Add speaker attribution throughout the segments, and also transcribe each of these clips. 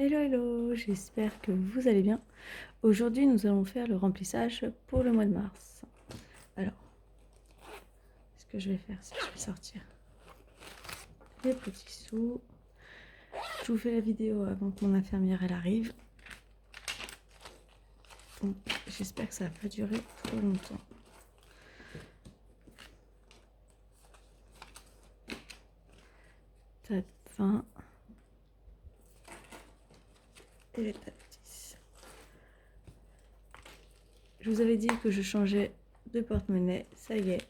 Speaker 1: Hello hello, j'espère que vous allez bien. Aujourd'hui, nous allons faire le remplissage pour le mois de mars. Alors, ce que je vais faire, c'est que je vais sortir les petits sous. Je vous fais la vidéo avant que mon infirmière elle arrive. Donc, j'espère que ça va pas durer trop longtemps. Table 20 et les tables 10. Je vous avais dit que je changeais de porte-monnaie. Ça y est,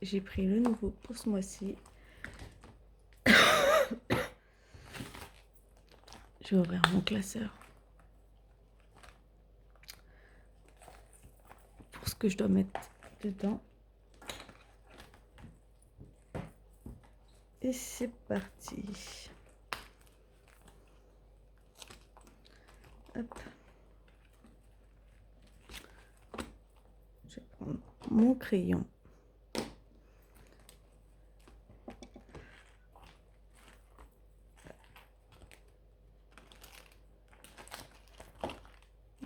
Speaker 1: j'ai pris le nouveau pour ce mois-ci. Je vais ouvrir mon classeur pour ce que je dois mettre dedans. Et c'est parti. Hop. Je vais prendre mon crayon.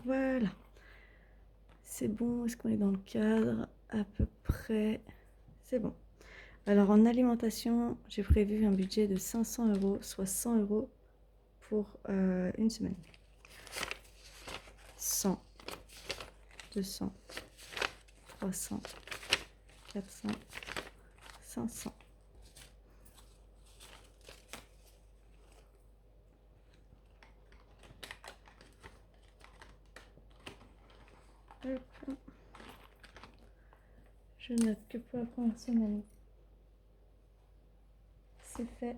Speaker 1: Voilà. C'est bon, est-ce qu'on est dans le cadre? À peu près. C'est bon. Alors en alimentation, j'ai prévu un budget de 500 €, soit 100 € pour une semaine. 100, 200, 300, 400, 500. Hop. Je note que pour la première semaine, c'est fait.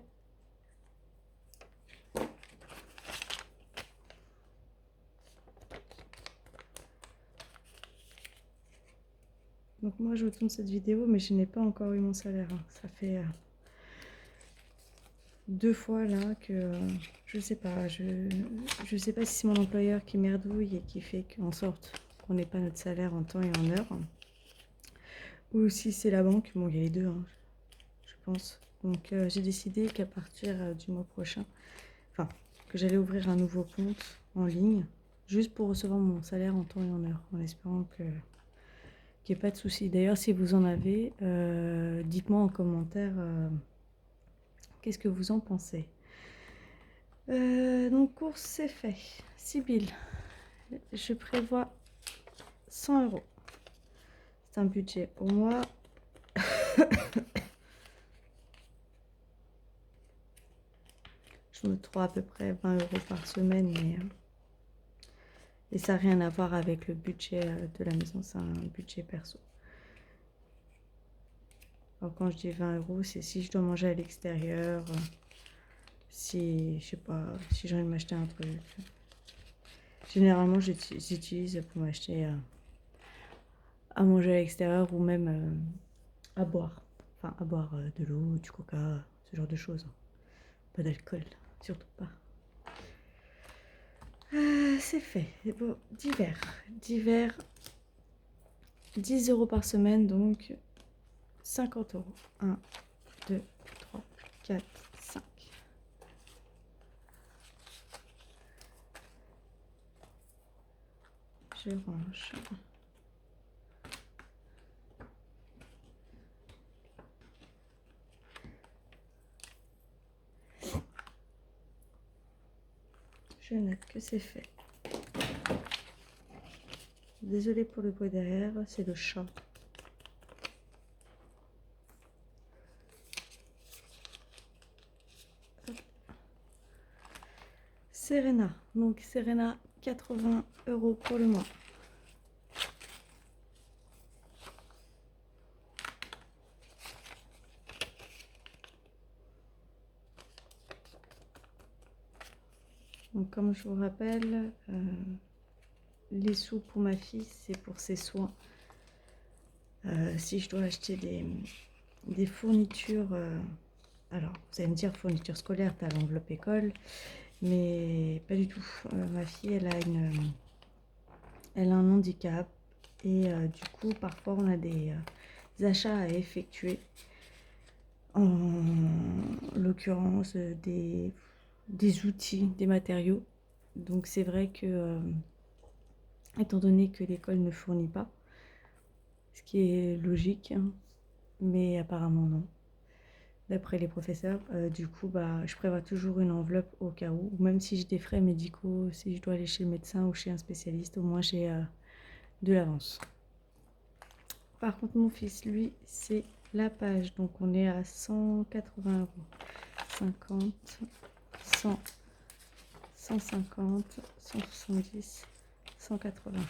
Speaker 1: Donc moi je vous tourne cette vidéo, mais je n'ai pas encore eu mon salaire. Ça fait 2 fois là que je sais pas. Je sais pas si c'est mon employeur qui merdouille et qui fait qu'en sorte qu'on n'ait pas notre salaire en temps et en heure. Ou si c'est la banque. Bon, il y a les deux, hein, je pense. Donc j'ai décidé qu'à partir du mois prochain, enfin, que j'allais ouvrir un nouveau compte en ligne, juste pour recevoir mon salaire en temps et en heure, en espérant qu'il n'y ait pas de soucis. D'ailleurs, si vous en avez, dites-moi en commentaire qu'est-ce que vous en pensez. Donc, course, c'est fait. Sibylle, je prévois 100 €. C'est un budget pour moi. Je me trouve à peu près 20 € par semaine, mais et ça n'a rien à voir avec le budget de la maison, c'est un budget perso. Alors quand je dis 20 €, c'est si je dois manger à l'extérieur, si, je sais pas, si j'ai envie de m'acheter un truc. Généralement, j'utilise pour m'acheter à manger à l'extérieur ou même à boire. Enfin, à boire de l'eau, du coca, ce genre de choses. Pas d'alcool, surtout pas. C'est fait. Bon, divers. Divers, 10 € par semaine, donc 50 €. 1, 2, 3, 4, 5. Je range. Je note que c'est fait. Désolée pour le bruit derrière, c'est le chat. Serena. Donc Serena, 80 € pour le mois. Donc comme je vous rappelle, les sous pour ma fille, c'est pour ses soins. Si je dois acheter des fournitures, alors vous allez me dire fournitures scolaires, t'as l'enveloppe école, mais pas du tout. Ma fille, elle a un handicap et du coup, parfois, on a des achats à effectuer. En l'occurrence, des outils, des matériaux. Donc c'est vrai que, étant donné que l'école ne fournit pas, ce qui est logique, hein, mais apparemment non, d'après les professeurs, du coup, bah, je prévois toujours une enveloppe au cas où, ou même si j'ai des frais médicaux, si je dois aller chez le médecin ou chez un spécialiste, au moins j'ai de l'avance. Par contre, mon fils, lui, c'est la page, donc on est à 180 euros. 50, 100, 150, 170, 180.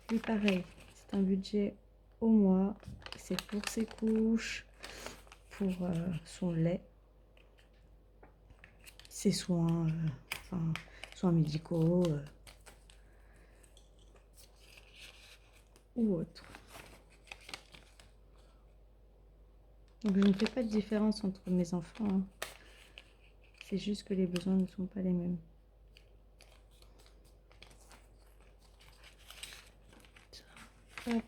Speaker 1: Lui, pareil, c'est un budget au mois. C'est pour ses couches, pour son lait, ses soins, enfin, soins médicaux ou autres. Donc, je ne fais pas de différence entre mes enfants, hein. C'est juste que les besoins ne sont pas les mêmes. Hop.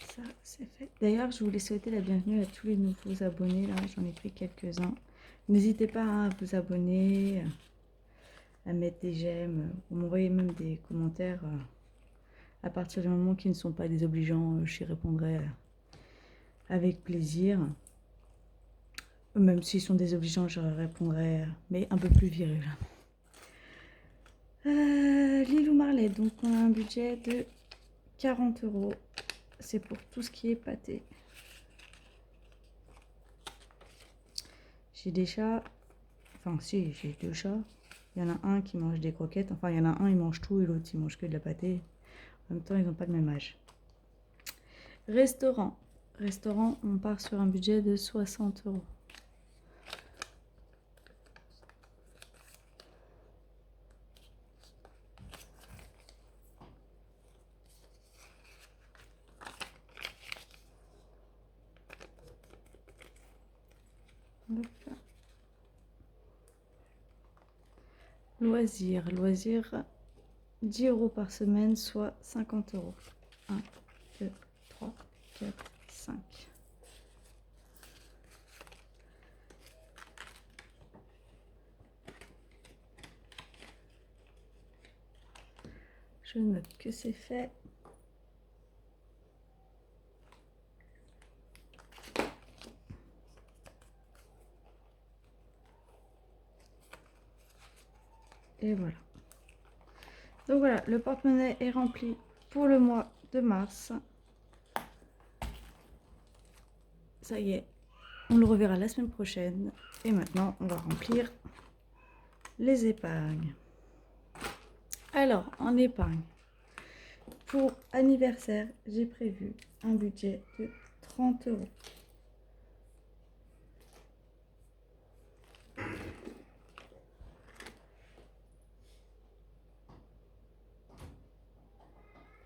Speaker 1: Ça, c'est fait. D'ailleurs, je voulais souhaiter la bienvenue à tous les nouveaux abonnés. Là, j'en ai pris quelques-uns. N'hésitez pas à vous abonner, à mettre des j'aime, ou m'envoyer même des commentaires. À partir du moment qui ne sont pas désobligeants, j'y répondrai avec plaisir. Même s'ils sont désobligeants, je répondrai, mais un peu plus viril. Lilou Marlet, donc on a un budget de 40 euros. C'est pour tout ce qui est pâté. J'ai des chats, enfin si, j'ai 2 chats. Il y en a un qui mange des croquettes, enfin il y en a un, il mange tout et l'autre, il mange que de la pâté. En même temps, ils n'ont pas le même âge. Restaurant. Restaurant, on part sur un budget de 60 euros. Hop. Loisirs, 10 euros par semaine, soit 50 euros. 1, 2, 3, 4, 5. Je note que c'est fait. Et voilà. Donc voilà, le porte-monnaie est rempli pour le mois de mars. Ça y est, on le reverra la semaine prochaine. Et maintenant, on va remplir les épargnes. Alors, en épargne, pour anniversaire, j'ai prévu un budget de 30 euros.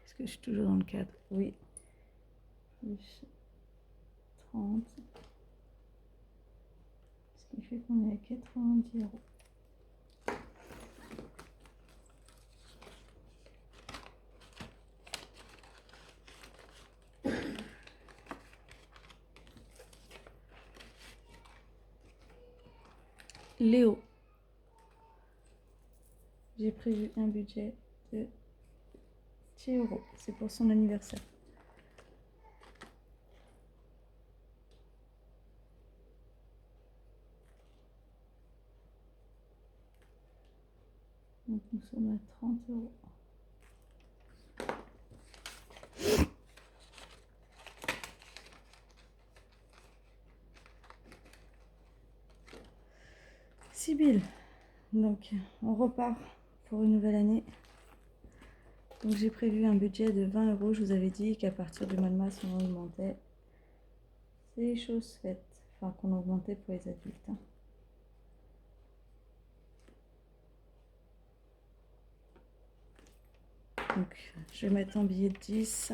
Speaker 1: Est-ce que je suis toujours dans le cadre? Oui. 30. Ce qui fait qu'on est à 90 euros. Léo, j'ai prévu un budget de 10 euros. C'est pour son anniversaire. Donc nous sommes à 30 euros. Sibylle, donc on repart pour une nouvelle année. Donc j'ai prévu un budget de 20 euros. Je vous avais dit qu'à partir du mois de mars, on augmentait. C'est chose faite. Enfin, qu'on augmentait pour les adultes, hein. Donc je vais mettre en billet de 10.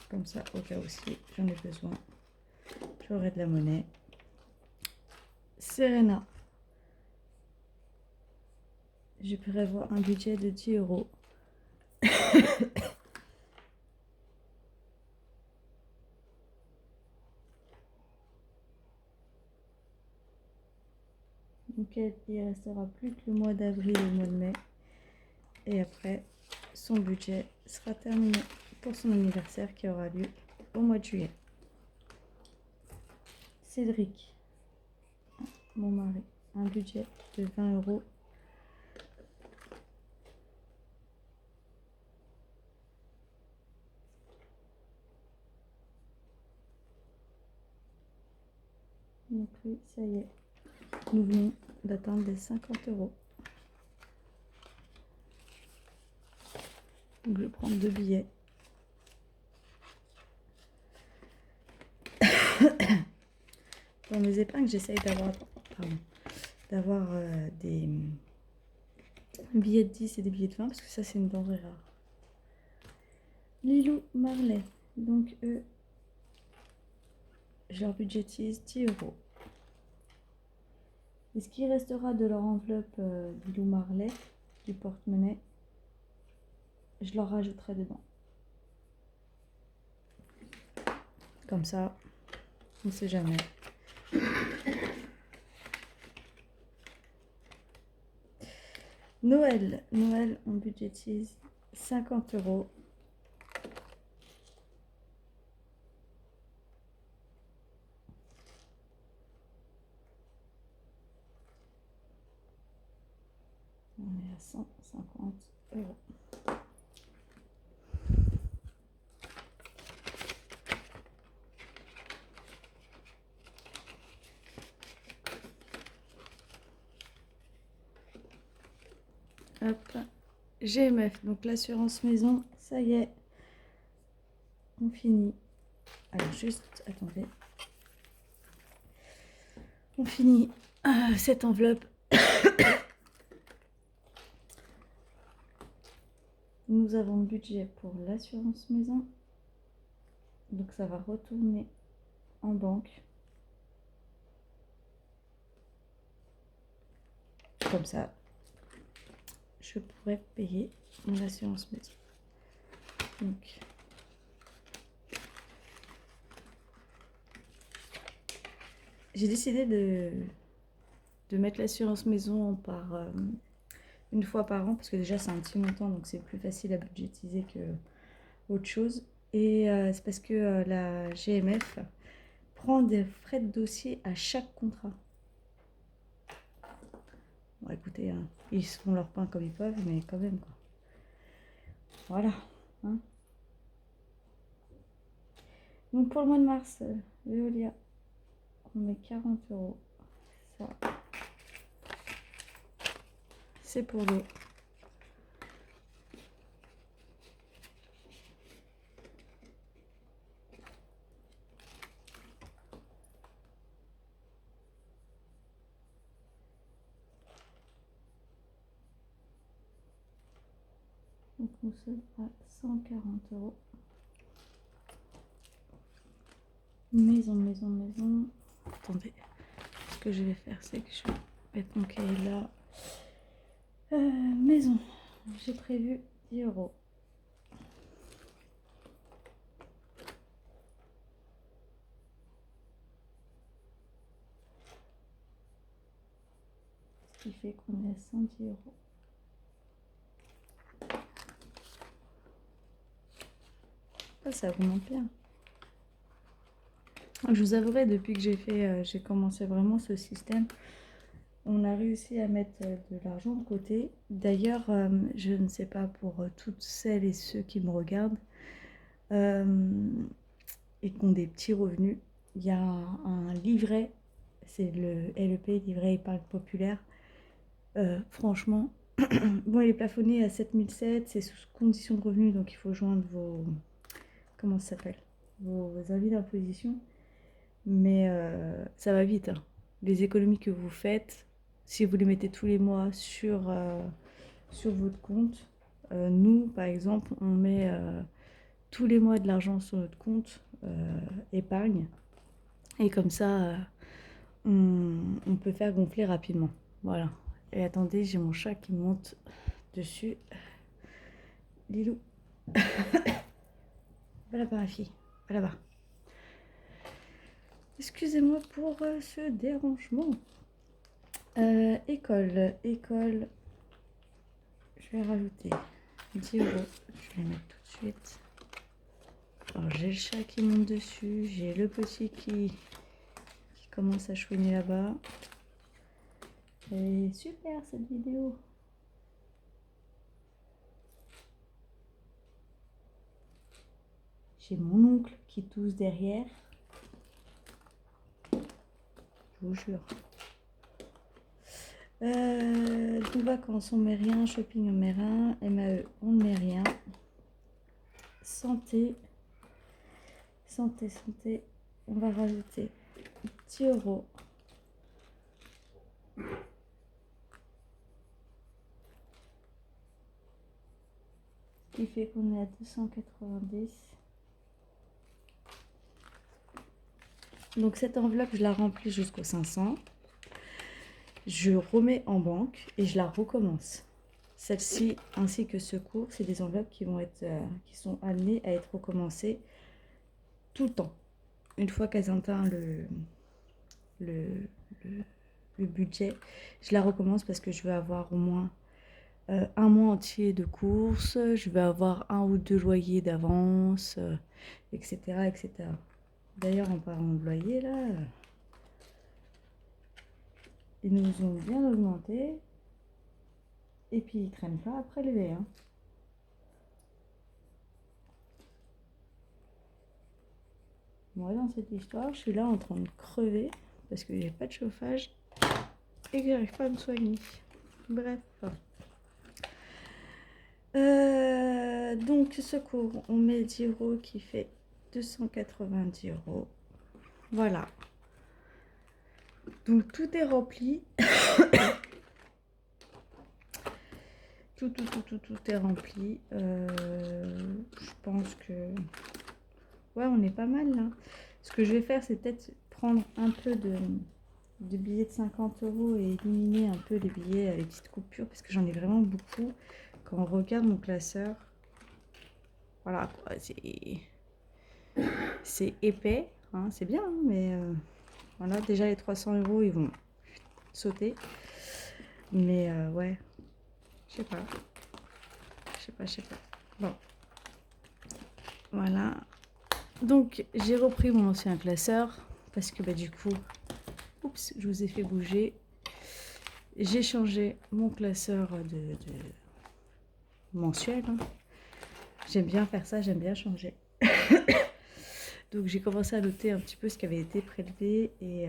Speaker 1: Comme ça, au cas où si j'en ai besoin, J'aurai de la monnaie. Serena. Je prévois un budget de 10 euros. Donc il restera plus que le mois d'avril et le mois de mai. Et après, son budget sera terminé pour son anniversaire qui aura lieu au mois de juillet. Cédric, mon mari, un budget de 20 euros. Donc lui, ça y est, nous venons d'atteindre les 50 euros. Donc je vais prendre 2 billets. Dans mes épingles, j'essaye d'avoir des billets de 10 et des billets de 20 parce que ça c'est une denrée rare. Lilou Marley, donc eux, je leur budgétise 10 euros. Et ce qui restera de leur enveloppe Lilou Marley, du porte-monnaie, je leur rajouterai dedans. Comme ça, on ne sait jamais. Noël, on budgétise 50 euros. On est à 150 euros. Hop, GMF, donc l'assurance maison, ça y est, on finit. Alors juste, attendez. On finit cette enveloppe. Nous avons le budget pour l'assurance maison. Donc ça va retourner en banque. Comme ça, je pourrais payer mon assurance maison. Donc, j'ai décidé de mettre l'assurance maison par une fois par an parce que déjà c'est un petit montant donc c'est plus facile à budgétiser que autre chose. Et c'est parce que la GMF prend des frais de dossier à chaque contrat. Bon, écoutez, hein, ils se font leur pain comme ils peuvent, mais quand même, quoi. Voilà. Hein. Donc, pour le mois de mars, Veolia, on met 40 euros. Ça, c'est pour l'eau. Donc, nous sommes à 140 euros. Maison. Attendez, ce que je vais faire, c'est que je vais mettre mon cahier là. Maison, j'ai prévu 10 euros. Ce qui fait qu'on est à 110 euros. Ça augmente bien. Je vous avouerai, depuis que j'ai commencé vraiment ce système, on a réussi à mettre de l'argent de côté. D'ailleurs, je ne sais pas pour toutes celles et ceux qui me regardent et qui ont des petits revenus, il y a un livret, c'est le LEP, livret épargne populaire. Franchement, bon, il est plafonné à 7007, c'est sous condition de revenus, donc il faut joindre vos, comment ça s'appelle, vos avis d'imposition. Mais ça va vite, hein. Les économies que vous faites, si vous les mettez tous les mois sur votre compte, nous, par exemple, on met tous les mois de l'argent sur notre compte épargne. Et comme ça, on peut faire gonfler rapidement. Voilà. Et attendez, j'ai mon chat qui monte dessus. Lilou. Va là-bas, ma fille. Va là-bas. Excusez-moi pour ce dérangement. École. Je vais rajouter 10 euros. Je vais les mettre tout de suite. Alors, j'ai le chat qui monte dessus. J'ai le petit qui commence à chouiner là-bas. Et super cette vidéo. J'ai mon oncle qui tousse derrière. Je vous jure. Donc vacances, on met rien. Shopping, on met rien. MAE, on ne met rien. Santé. On va rajouter 10 euros. Ce qui fait qu'on est à 290. Donc cette enveloppe, je la remplis jusqu'aux 500. Je remets en banque et je la recommence. Celle-ci ainsi que ce cours, c'est des enveloppes qui sont amenées à être recommencées tout le temps. Une fois qu'elles ont atteint le budget, je la recommence parce que je veux avoir au moins un mois entier de courses, je vais avoir 1 ou 2 loyers d'avance, etc., etc. D'ailleurs, en parlant de loyer, là, ils nous ont bien augmenté. Et puis, ils ne traînent pas à prélever. Hein. Moi, dans cette histoire, je suis là en train de crever parce que j'ai pas de chauffage et que j'arrive pas à me soigner. Bref. Donc, ce cours, on met 10 euros qui fait 290 euros. Voilà. Donc, tout est rempli. Tout est rempli. Je pense que... Ouais, on est pas mal là. Ce que je vais faire, c'est peut-être prendre un peu de billets de 50 euros et éliminer un peu les billets avec petites coupures parce que j'en ai vraiment beaucoup. Quand on regarde mon classeur, voilà, c'est épais, hein, c'est bien, hein, mais voilà, déjà les 300 euros, ils vont sauter. Mais ouais, je sais pas. Bon, voilà. Donc, j'ai repris mon ancien classeur parce que bah, du coup, oups, je vous ai fait bouger. J'ai changé mon classeur de mensuel. Hein. J'aime bien faire ça, j'aime bien changer. Donc, j'ai commencé à noter un petit peu ce qui avait été prélevé et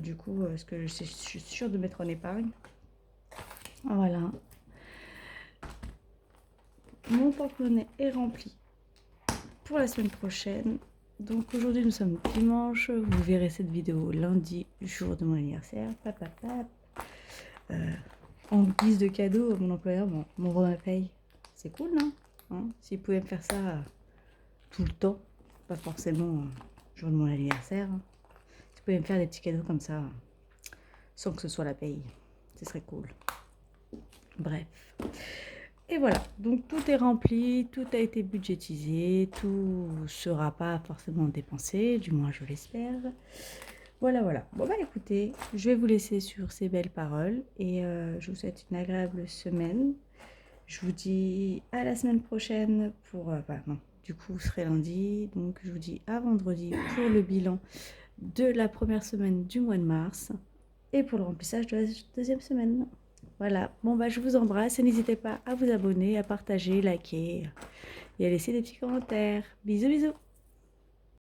Speaker 1: du coup, ce que je suis sûre de mettre en épargne. Voilà. Mon porte-monnaie est rempli pour la semaine prochaine. Donc aujourd'hui nous sommes dimanche, vous verrez cette vidéo lundi, jour de mon anniversaire. En guise de cadeau, mon employeur m'envoie ma paye. C'est cool, non hein. S'il pouvait me faire ça tout le temps, pas forcément jour de mon anniversaire. Hein. S'il pouvait me faire des petits cadeaux comme ça, sans que ce soit la paye, ce serait cool. Bref. Et voilà, donc tout est rempli, tout a été budgétisé, tout sera pas forcément dépensé, du moins je l'espère. Voilà. Bon bah écoutez, je vais vous laisser sur ces belles paroles et je vous souhaite une agréable semaine. Je vous dis à la semaine prochaine pour... non, du coup, vous serez lundi, donc je vous dis à vendredi pour le bilan de la première semaine du mois de mars et pour le remplissage de la deuxième semaine. Voilà, bon bah je vous embrasse et n'hésitez pas à vous abonner, à partager, liker et à laisser des petits commentaires. Bisous.